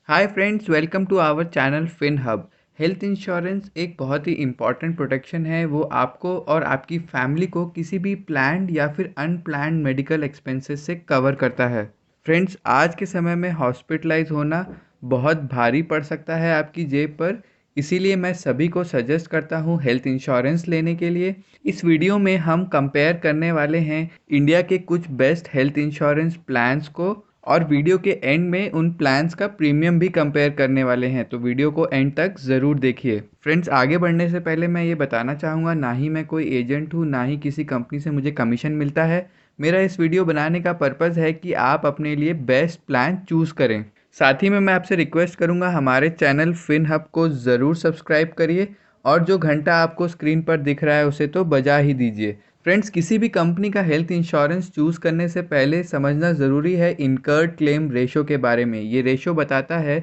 Hi friends, welcome to our channel Fin Hub. Health insurance एक बहुत ही important protection है। वो आपको और आपकी फैमिली को किसी भी प्लान्ड या फिर अनप्लान्ड मेडिकल एक्सपेंसेस से कवर करता है। फ्रेंड्स, आज के समय में हॉस्पिटलाइज होना बहुत भारी पड़ सकता है आपकी जेब पर। इसीलिए मैं सभी को सजेस्ट करता हूँ हेल्थ इंश्योरेंस लेने के लिए। इस वीडियो में हम कंपेयर करने वाले हैं इंडिया के कुछ बेस्ट हेल्थ इंश्योरेंस प्लान्स को, और वीडियो के एंड में उन प्लान्स का प्रीमियम भी कंपेयर करने वाले हैं। तो वीडियो को एंड तक ज़रूर देखिए। फ्रेंड्स, आगे बढ़ने से पहले मैं ये बताना चाहूँगा, ना ही मैं कोई एजेंट हूँ, ना ही किसी कंपनी से मुझे कमीशन मिलता है। मेरा इस वीडियो बनाने का पर्पज़ है कि आप अपने लिए बेस्ट प्लान चूज़ करें। साथ ही में मैं आपसे रिक्वेस्ट करूँगा, हमारे चैनल फिन हब को ज़रूर सब्सक्राइब करिए और जो घंटा आपको स्क्रीन पर दिख रहा है उसे तो बजा ही दीजिए। फ्रेंड्स, किसी भी कंपनी का हेल्थ इंश्योरेंस चूज़ करने से पहले समझना ज़रूरी है इनकर्ड क्लेम रेशो के बारे में। ये रेशो बताता है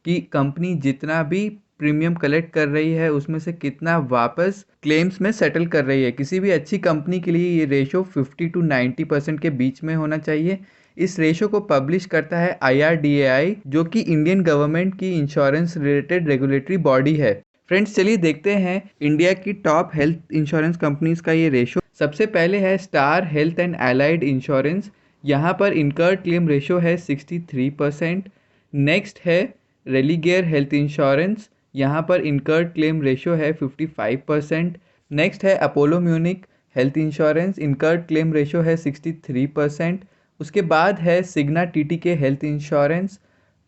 कि कंपनी जितना भी प्रीमियम कलेक्ट कर रही है उसमें से कितना वापस क्लेम्स में सेटल कर रही है। किसी भी अच्छी कंपनी के लिए ये रेशो 50 to 90% के बीच में होना चाहिए। इस रेशो को पब्लिश करता है IRDAI, जो कि इंडियन गवर्नमेंट की इंश्योरेंस रिलेटेड रेगुलेटरी बॉडी है। फ्रेंड्स, चलिए देखते हैं इंडिया की टॉप हेल्थ इंश्योरेंस कंपनीज का ये रेशो। सबसे पहले है star health and allied insurance. यहाँ पर इनकर्ड क्लेम रेशो है 63%। नेक्स्ट है रेलिगेयर हेल्थ इंश्योरेंस। यहाँ पर इनकर्ड क्लेम रेशो है 55%। नेक्स्ट है Apollo Munich health insurance. Incurred claim ratio है 63%। उसके बाद है सिग्ना TTK हेल्थ इंश्योरेंस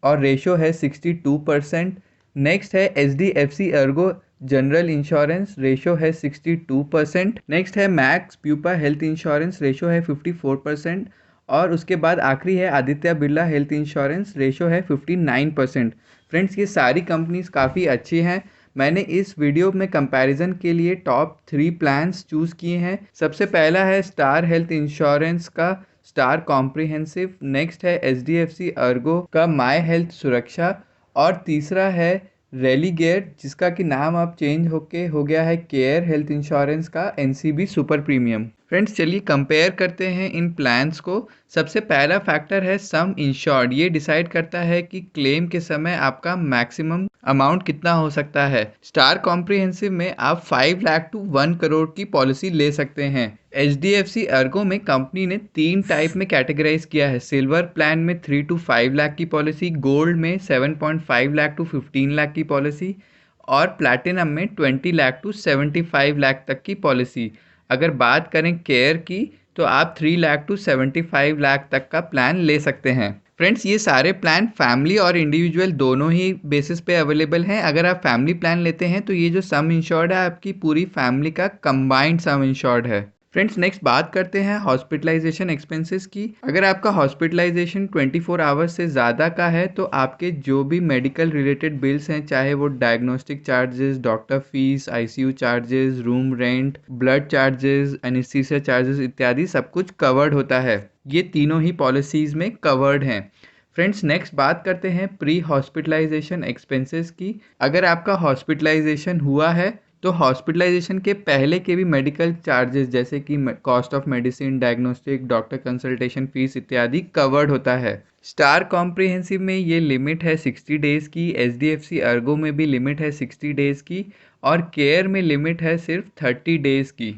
और रेशो है 62%। नेक्स्ट है HDFC Ergo general insurance, ratio है 62%। नेक्स्ट है max pupa health insurance, ratio है 54%। और उसके बाद आखिरी है Aditya Birla health insurance, ratio है 59%। फ्रेंड्स, ये सारी कंपनीज काफ़ी अच्छी हैं। मैंने इस वीडियो में कंपैरिजन के लिए टॉप 3 प्लान्स चूज़ किए हैं। सबसे पहला है स्टार हेल्थ इंश्योरेंस का स्टार कॉम्प्रिहेंसिव। नेक्स्ट है HDFC अर्गो का माई हेल्थ सुरक्षा। और तीसरा है रेलीगेयर, जिसका कि नाम अब चेंज होके हो गया है केयर हेल्थ इंश्योरेंस का NCB सुपर प्रीमियम। फ्रेंड्स, चलिए कंपेयर करते हैं इन प्लान्स को। सबसे पहला फैक्टर है सम इंश्योर्ड। ये डिसाइड करता है कि क्लेम के समय आपका मैक्सिमम अमाउंट कितना हो सकता है। स्टार कॉम्प्रिहेंसिव में आप 5 लाख टू 1 करोड़ की पॉलिसी ले सकते हैं। HDFC अर्गो में कंपनी ने 3 टाइप में कैटेगराइज किया है। सिल्वर प्लान में 3 to 5 लाख की पॉलिसी, गोल्ड में 7.5 लाख टू 15 लाख की पॉलिसी और प्लैटिनम में 20 लाख टू 75 लाख तक की पॉलिसी। अगर बात करें केयर की, तो आप 3 लाख टू 75 लाख तक का प्लान ले सकते हैं। फ्रेंड्स, ये सारे प्लान फैमिली और इंडिविजुअल दोनों ही बेसिस पे अवेलेबल हैं। अगर आप फैमिली प्लान लेते हैं तो ये जो सम इंश्योर्ड है आपकी पूरी फैमिली का कंबाइंड सम इंश्योर्ड है। फ्रेंड्स, नेक्स्ट बात करते हैं हॉस्पिटलाइजेशन एक्सपेंसेस की। अगर आपका हॉस्पिटलाइजेशन 24 आवर्स से ज़्यादा का है तो आपके जो भी मेडिकल रिलेटेड बिल्स हैं, चाहे वो diagnostic charges, doctor fees, ICU charges, room rent, blood charges, anaesthesia charges इत्यादि सब कुछ कवर्ड होता है। ये तीनों ही पॉलिसीज़ में कवर्ड हैं। फ्रेंड्स, नेक्स्ट बात करते हैं प्री हॉस्पिटलाइजेशन एक्सपेंसेस की। अगर आपका हॉस्पिटलाइजेशन हुआ है तो हॉस्पिटलाइजेशन के पहले के भी मेडिकल चार्जेस जैसे कि cost of medicine, diagnostic, doctor consultation fees इत्यादि कवर्ड होता है। स्टार कॉम्प्रिहेंसिव में ये लिमिट है 60 डेज़ की। HDFC अर्गो में भी लिमिट है 60 डेज़ की और केयर में लिमिट है सिर्फ 30 डेज़ की।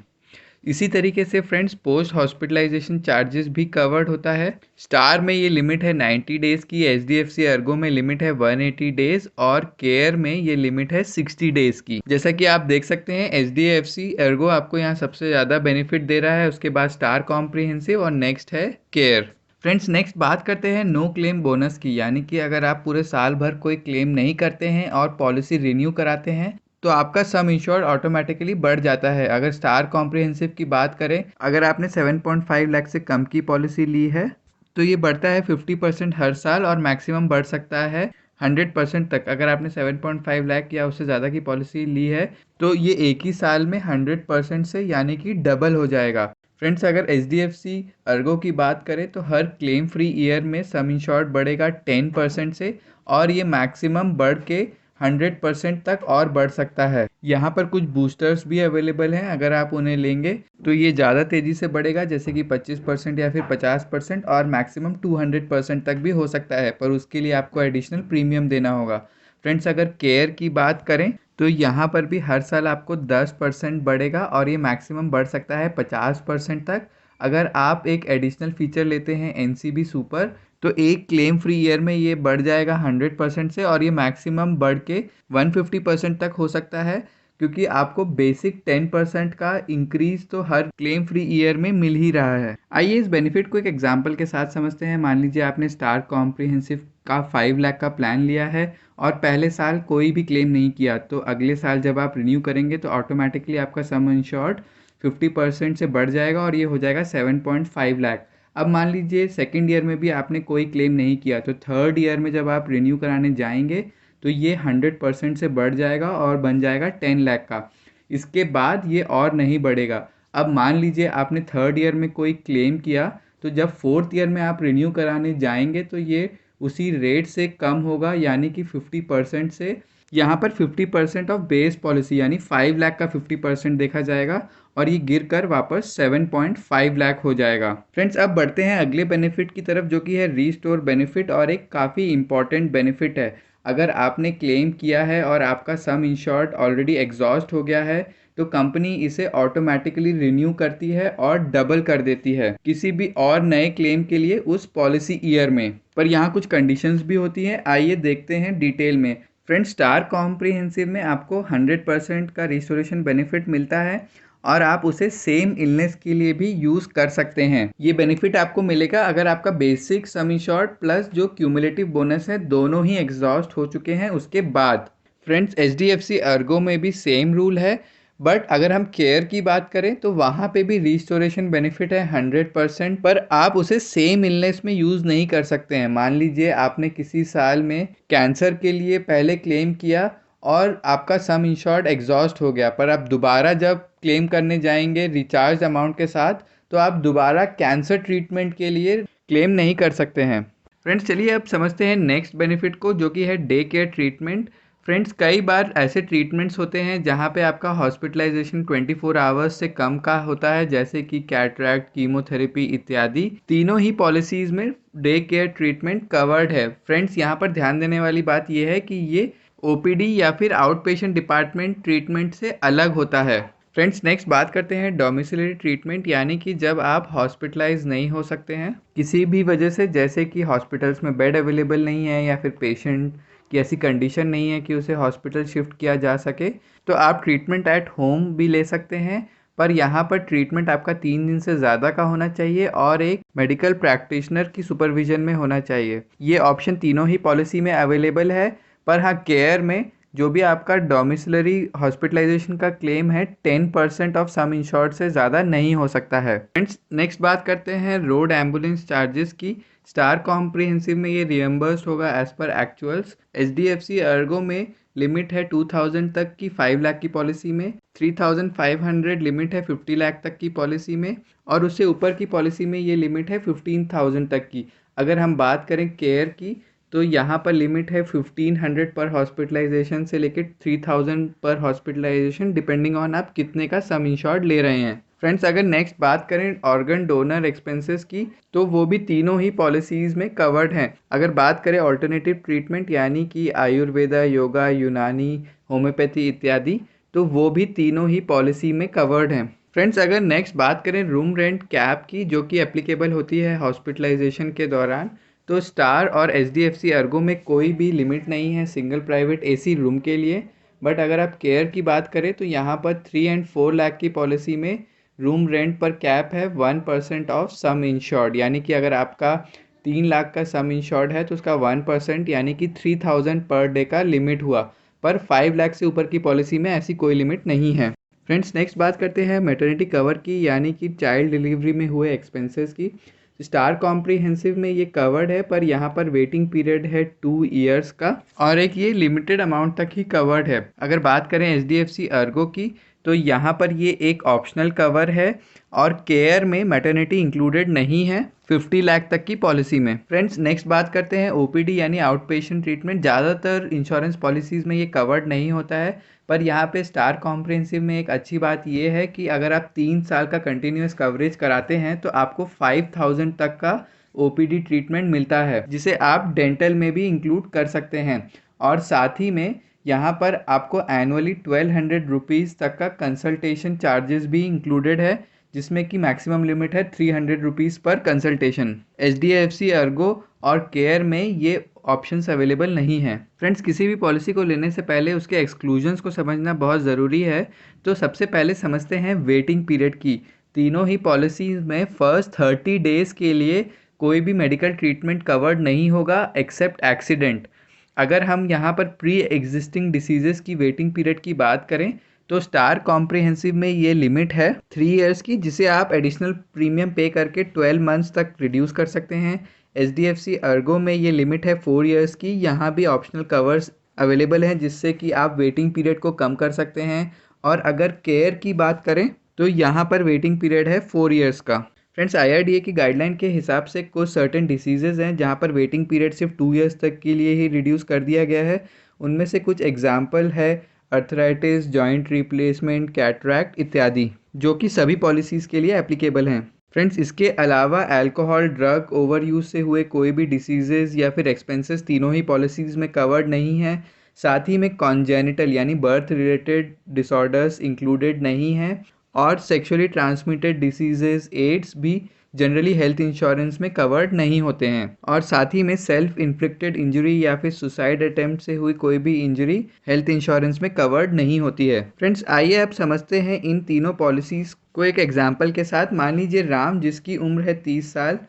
इसी तरीके से फ्रेंड्स, पोस्ट हॉस्पिटलाइजेशन चार्जेस भी कवर्ड होता है। स्टार में ये लिमिट है 90 डेज़ की, HDFC अर्गो में लिमिट है 180 डेज़ और केयर में ये लिमिट है 60 डेज़ की। जैसा कि आप देख सकते हैं, HDFC अर्गो आपको यहाँ सबसे ज़्यादा बेनिफिट दे रहा है, उसके बाद स्टार कॉम्प्रिहेंसिव और नेक्स्ट है केयर। फ्रेंड्स, नेक्स्ट बात करते हैं नो क्लेम बोनस की। यानी कि अगर आप पूरे साल भर कोई क्लेम नहीं करते हैं और पॉलिसी रिन्यू कराते हैं तो आपका सम इंश्योर्ड ऑटोमेटिकली बढ़ जाता है। अगर स्टार कॉम्प्रिहेंसिव की बात करें, अगर आपने 7.5 लाख से कम की पॉलिसी ली है तो ये बढ़ता है 50% हर साल और मैक्सिमम बढ़ सकता है 100% तक। अगर आपने 7.5 लाख या उससे ज़्यादा की पॉलिसी ली है तो ये एक ही साल में 100% से यानी कि डबल हो जाएगा। फ्रेंड्स, अगर HDFC अर्गो की बात करें तो हर क्लेम फ्री ईयर में सम इंश्योर्ड बढ़ेगा 10% से और ये मैक्सिमम बढ़ के 100% तक और बढ़ सकता है। यहाँ पर कुछ बूस्टर्स भी अवेलेबल हैं, अगर आप उन्हें लेंगे तो ये ज़्यादा तेज़ी से बढ़ेगा, जैसे कि 25% या फिर 50% और मैक्सिमम 200% तक भी हो सकता है, पर उसके लिए आपको एडिशनल प्रीमियम देना होगा। फ्रेंड्स, अगर केयर की बात करें तो यहाँ पर भी हर साल आपको 10% बढ़ेगा और ये मैक्सिमम बढ़ सकता है 50% तक। अगर आप एक एडिशनल फीचर लेते हैं NCB सुपर, तो एक क्लेम फ्री ईयर में ये बढ़ जाएगा 100% से, और ये मैक्सिमम बढ़ के 150% तक हो सकता है, क्योंकि आपको बेसिक 10% का इंक्रीज तो हर क्लेम फ्री ईयर में मिल ही रहा है। आइए इस बेनिफिट को एक एग्जांपल के साथ समझते हैं। मान लीजिए आपने स्टार कॉम्प्रिहेंसिव का 5 लाख का प्लान लिया है और पहले साल कोई भी क्लेम नहीं किया, तो अगले साल जब आप रिन्यू करेंगे तो ऑटोमेटिकली आपका सम इंश्योर्ड 50% से बढ़ जाएगा और ये हो जाएगा 7.5 लाख। अब मान लीजिए सेकेंड ईयर में भी आपने कोई क्लेम नहीं किया, तो थर्ड ईयर में जब आप रिन्यू कराने जाएंगे तो ये 100% से बढ़ जाएगा और बन जाएगा 10 लाख का। इसके बाद ये और नहीं बढ़ेगा। अब मान लीजिए आपने थर्ड ईयर में कोई क्लेम किया, तो जब फोर्थ ईयर में आप रिन्यू कराने जाएंगे तो ये उसी रेट से कम होगा, यानी कि 50% से। यहाँ पर 50% ऑफ बेस पॉलिसी यानी 5 लाख का 50% देखा जाएगा और ये गिर कर वापस 7.5 लाख हो जाएगा। फ्रेंड्स, अब बढ़ते हैं अगले बेनिफिट की तरफ, जो कि है रीस्टोर बेनिफिट, और एक काफ़ी इंपॉर्टेंट बेनिफिट है। अगर आपने क्लेम किया है और आपका सम इंश्योर्ड ऑलरेडी एग्जॉस्ट हो गया है, तो कंपनी इसे ऑटोमेटिकली रिन्यू करती है और डबल कर देती है किसी भी और नए क्लेम के लिए उस पॉलिसी ईयर में। पर यहाँ कुछ कंडीशंस भी होती हैं, आइए देखते हैं डिटेल में। फ्रेंड्स, स्टार कॉम्प्रिहेंसिव में आपको 100% का रिस्टोरेशन बेनिफिट मिलता है और आप उसे सेम इलनेस के लिए भी यूज़ कर सकते हैं। ये बेनिफिट आपको मिलेगा अगर आपका बेसिक सम इंश्योर्ड प्लस जो क्यूमुलेटिव बोनस है दोनों ही एग्जॉस्ट हो चुके हैं उसके बाद। फ्रेंड्स, HDFC अर्गो में भी सेम रूल है, बट अगर हम केयर की बात करें तो वहाँ पे भी रिस्टोरेशन बेनिफिट है 100%, पर आप उसे सेम इलनेस में यूज़ नहीं कर सकते हैं। मान लीजिए आपने किसी साल में कैंसर के लिए पहले क्लेम किया और आपका सम इंश्योर्ड एग्जॉस्ट हो गया, पर आप दोबारा जब क्लेम करने जाएंगे रिचार्ज अमाउंट के साथ, तो आप दोबारा कैंसर ट्रीटमेंट के लिए क्लेम नहीं कर सकते हैं। फ्रेंड्स, चलिए अब समझते हैं नेक्स्ट बेनिफिट को, जो कि है डे केयर ट्रीटमेंट। फ्रेंड्स, कई बार ऐसे ट्रीटमेंट्स होते हैं जहाँ पे आपका हॉस्पिटलाइजेशन 24 आवर्स से कम का होता है, जैसे कि कैटरैक्ट, कीमोथेरेपी इत्यादि। तीनों ही पॉलिसीज़ में डे केयर ट्रीटमेंट कवर्ड है। फ्रेंड्स, यहाँ पर ध्यान देने वाली बात यह है कि ये OPD या फिर आउट पेशेंट डिपार्टमेंट ट्रीटमेंट से अलग होता है। फ्रेंड्स, नेक्स्ट बात करते हैं डोमिसिलरी ट्रीटमेंट, यानी कि जब आप हॉस्पिटलाइज नहीं हो सकते हैं किसी भी वजह से, जैसे कि हॉस्पिटल्स में बेड अवेलेबल नहीं है या फिर पेशेंट की ऐसी कंडीशन नहीं है कि उसे हॉस्पिटल शिफ्ट किया जा सके, तो आप ट्रीटमेंट एट होम भी ले सकते हैं। पर यहाँ पर ट्रीटमेंट आपका 3 दिन से ज़्यादा का होना चाहिए और एक मेडिकल प्रैक्टिशनर की सुपरविजन में होना चाहिए। ये ऑप्शन तीनों ही पॉलिसी में अवेलेबल है। पर हाँ, केयर में जो भी आपका डोमिसिलरी हॉस्पिटलाइजेशन का क्लेम है 10% ऑफ सम इंश्योर्ड से ज़्यादा नहीं हो सकता है। फ्रेंड्स, नेक्स्ट बात करते हैं रोड एम्बुलेंस चार्जेस की। स्टार कॉम्प्रिहेंसिव में ये रियम्बर्स्ड होगा as per actuals. HDFC Ergo में लिमिट है 2000 तक की 5 लाख की पॉलिसी में, 3500 लिमिट है 50 लाख तक की पॉलिसी में, और उससे ऊपर की पॉलिसी में ये लिमिट है 15,000 तक की। अगर हम बात करें केयर की, तो यहाँ पर लिमिट है 1500 पर हॉस्पिटलाइजेशन से लेकर 3000 पर हॉस्पिटलाइजेशन, डिपेंडिंग ऑन आप कितने का सम इंश्योर्ड ले रहे हैं। फ्रेंड्स, अगर नेक्स्ट बात करें ऑर्गन डोनर एक्सपेंसेस की, तो वो भी तीनों ही पॉलिसीज़ में कवर्ड हैं। अगर बात करें ऑल्टरनेटिव ट्रीटमेंट यानी कि आयुर्वेदा, योगा, यूनानी, होम्योपैथी इत्यादि, तो वो भी तीनों ही पॉलिसी में कवर्ड हैं। फ्रेंड्स, अगर नेक्स्ट बात करें रूम रेंट कैप की, जो कि एप्लीकेबल होती है हॉस्पिटलाइजेशन के दौरान, तो स्टार और HDFC अर्गो में कोई भी लिमिट नहीं है सिंगल प्राइवेट AC रूम के लिए। बट अगर आप केयर की बात करें तो यहाँ पर 3 एंड 4 लाख की पॉलिसी में रूम रेंट पर कैप है 1% ऑफ सम इंश्योर्ड, यानी कि अगर आपका 3 लाख का सम इंश्योर्ड है तो उसका 1% यानी कि 3000 पर डे का लिमिट हुआ। पर 5 लाख से ऊपर की पॉलिसी में ऐसी कोई लिमिट नहीं है। फ्रेंड्स, नेक्स्ट बात करते हैं मैटरनिटी कवर की, यानी कि चाइल्ड डिलीवरी में हुए एक्सपेंसेस की। स्टार कॉम्प्रिहेंसिव में ये कवर्ड है, पर यहाँ पर वेटिंग पीरियड है 2 ईयर्स का और एक ये लिमिटेड अमाउंट तक ही कवर्ड है। अगर बात करें HDFC अर्गो की, तो यहाँ पर ये एक ऑप्शनल कवर है और केयर में मैटरनिटी इंक्लूडेड नहीं है 50 लाख तक की पॉलिसी में। फ्रेंड्स नेक्स्ट बात करते हैं ओपीडी यानी आउट पेशेंट ट्रीटमेंट। ज़्यादातर इंश्योरेंस पॉलिसीज़ में ये कवर्ड नहीं होता है, पर यहाँ पे स्टार कॉम्प्रिहेंसिव में एक अच्छी बात ये है कि अगर आप 3 साल का कंटिन्यूस कवरेज कराते हैं तो आपको 5000 तक का ओपीडी ट्रीटमेंट मिलता है, जिसे आप डेंटल में भी इंक्लूड कर सकते हैं। और साथ ही में यहाँ पर आपको एनुअली 1200 रुपीज़ तक का कंसल्टेशन चार्जेस भी इंक्लूडेड है, जिसमें कि मैक्सिमम लिमिट है 300 रुपीज़ पर कंसल्टेशन। HDFC अर्गो और केयर में ये ऑप्शंस अवेलेबल नहीं हैं। फ्रेंड्स किसी भी पॉलिसी को लेने से पहले उसके एक्सक्लूजन्स को समझना बहुत ज़रूरी है। तो सबसे पहले समझते हैं वेटिंग पीरियड की। तीनों ही पॉलिसीज़ में फर्स्ट 30 डेज़ के लिए कोई भी मेडिकल ट्रीटमेंट कवर्ड नहीं होगा एक्सेप्ट एक्सीडेंट। अगर हम यहाँ पर प्री एग्जिस्टिंग डिसीजेस की वेटिंग पीरियड की बात करें तो स्टार कॉम्प्रिहेंसिव में ये लिमिट है 3 इयर्स की, जिसे आप एडिशनल प्रीमियम पे करके 12 मंथ्स तक रिड्यूस कर सकते हैं। HDFC अर्गो में ये लिमिट है 4 इयर्स की। यहाँ भी ऑप्शनल कवर्स अवेलेबल हैं जिससे कि आप वेटिंग पीरियड को कम कर सकते हैं। और अगर केयर की बात करें तो यहाँ पर वेटिंग पीरियड है 4 इयर्स का। फ्रेंड्स IRDA की गाइडलाइन के हिसाब से कुछ सर्टेन डिसीजेज़ हैं जहाँ पर वेटिंग पीरियड सिर्फ 2 इयर्स तक के लिए ही रिड्यूस कर दिया गया है। उनमें से कुछ एग्जाम्पल है अर्थराइटिस, जॉइंट रिप्लेसमेंट, कैटरैक्ट इत्यादि, जो कि सभी पॉलिसीज़ के लिए एप्लीकेबल हैं। फ्रेंड्स इसके अलावा अल्कोहल, ड्रग ओवर यूज़ से हुए कोई भी डिसीजेज़ या फिर एक्सपेंसेस तीनों ही पॉलिसीज़ में कवर्ड नहीं है। साथ ही में कॉन्जेनिटल यानी बर्थ रिलेटेड डिसऑर्डर्स इंक्लूडेड नहीं हैं और सेक्सुअली ट्रांसमिटेड डिसीजेज़ एड्स भी जनरली हेल्थ इंश्योरेंस में कवर्ड नहीं होते हैं। और साथ ही में सेल्फ इन्फ्लिक्टेड इंजरी या फिर सुसाइड अटेम्प्ट से हुई कोई भी इंजरी हेल्थ इंश्योरेंस में कवर्ड नहीं होती है। फ्रेंड्स आइए अब समझते हैं इन तीनों पॉलिसीज़ को एक एग्जाम्पल के साथ। मान लीजिए राम, जिसकी उम्र है 30 साल,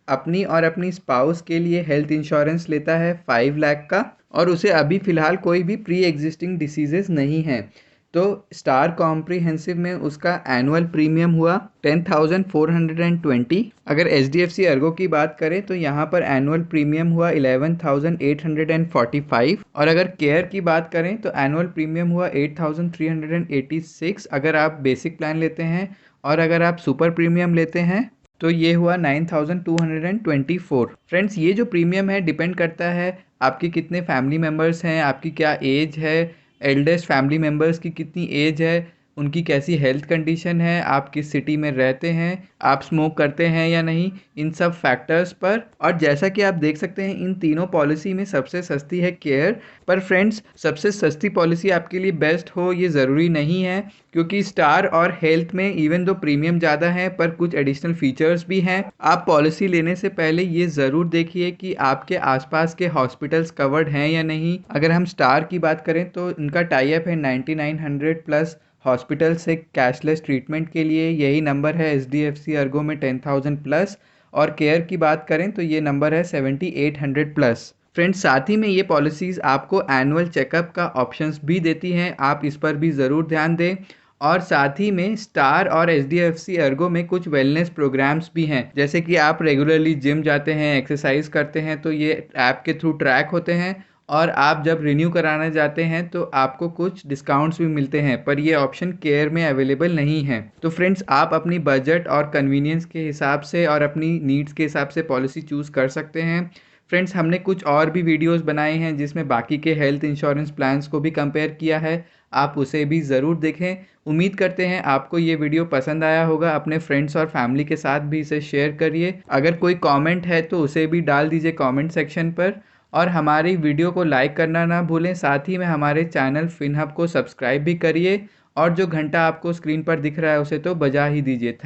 अपनी और अपनी स्पाउस के लिए हेल्थ इंश्योरेंस लेता है 5 लाख का और उसे अभी फ़िलहाल कोई भी प्री एग्जिस्टिंग डिसीजेज़ नहीं है। तो स्टार कॉम्प्रिहेंसिव में उसका एनुअल प्रीमियम हुआ 10,420। अगर HDFC अर्गो की बात करें तो यहाँ पर एनुअल प्रीमियम हुआ 11,845 और अगर केयर की बात करें तो एनुअल प्रीमियम हुआ 8,386 अगर आप बेसिक प्लान लेते हैं, और अगर आप सुपर प्रीमियम लेते हैं तो ये हुआ 9,224। फ्रेंड्स ये जो प्रीमियम है डिपेंड करता है आपके कितने फैमिली मेम्बर्स हैं, आपकी क्या एज है, एल्डेस्ट फैमिली मेम्बर्स की कितनी एज है, उनकी कैसी हेल्थ कंडीशन है, आप किस सिटी में रहते हैं, आप स्मोक करते हैं या नहीं, इन सब फैक्टर्स पर। और जैसा कि आप देख सकते हैं इन तीनों पॉलिसी में सबसे सस्ती है केयर। पर फ्रेंड्स सबसे सस्ती पॉलिसी आपके लिए बेस्ट हो ये ज़रूरी नहीं है, क्योंकि स्टार और हेल्थ में इवन दो प्रीमियम ज़्यादा है पर कुछ एडिशनल फीचर्स भी हैं। आप पॉलिसी लेने से पहले ये ज़रूर देखिए कि आपके आसपास के हॉस्पिटल्स कवर्ड हैं या नहीं। अगर हम स्टार की बात करें तो उनका टाई अप है 9900 प्लस हॉस्पिटल से कैशलेस ट्रीटमेंट के लिए। यही नंबर है HDFC अर्गो में 10,000 प्लस, और केयर की बात करें तो ये नंबर है 7800 प्लस। फ्रेंड्स साथ ही में ये पॉलिसीज़ आपको एनुअल चेकअप का ऑप्शंस भी देती हैं, आप इस पर भी ज़रूर ध्यान दें। और साथ ही में स्टार और HDFC अर्गो में कुछ वेलनेस प्रोग्राम्स भी हैं, जैसे कि आप रेगुलरली जिम जाते हैं, एक्सरसाइज करते हैं तो ये ऐप के थ्रू ट्रैक होते हैं, और आप जब रिन्यू कराने जाते हैं तो आपको कुछ डिस्काउंट्स भी मिलते हैं, पर ये ऑप्शन केयर में अवेलेबल नहीं है। तो फ्रेंड्स आप अपनी बजट और कन्वीनियंस के हिसाब से और अपनी नीड्स के हिसाब से पॉलिसी चूज़ कर सकते हैं। फ्रेंड्स हमने कुछ और भी वीडियोस बनाए हैं जिसमें बाकी के हेल्थ इंश्योरेंस प्लान्स को भी कंपेयर किया है, आप उसे भी ज़रूर देखें। उम्मीद करते हैं आपको ये वीडियो पसंद आया होगा। अपने फ्रेंड्स और फैमिली के साथ भी इसे शेयर करिए। अगर कोई कमेंट है तो उसे भी डाल दीजिए कमेंट सेक्शन पर, और हमारी वीडियो को लाइक करना ना भूलें। साथ ही में हमारे चैनल फिनहब को सब्सक्राइब भी करिए, और जो घंटा आपको स्क्रीन पर दिख रहा है उसे तो बजा ही दीजिए।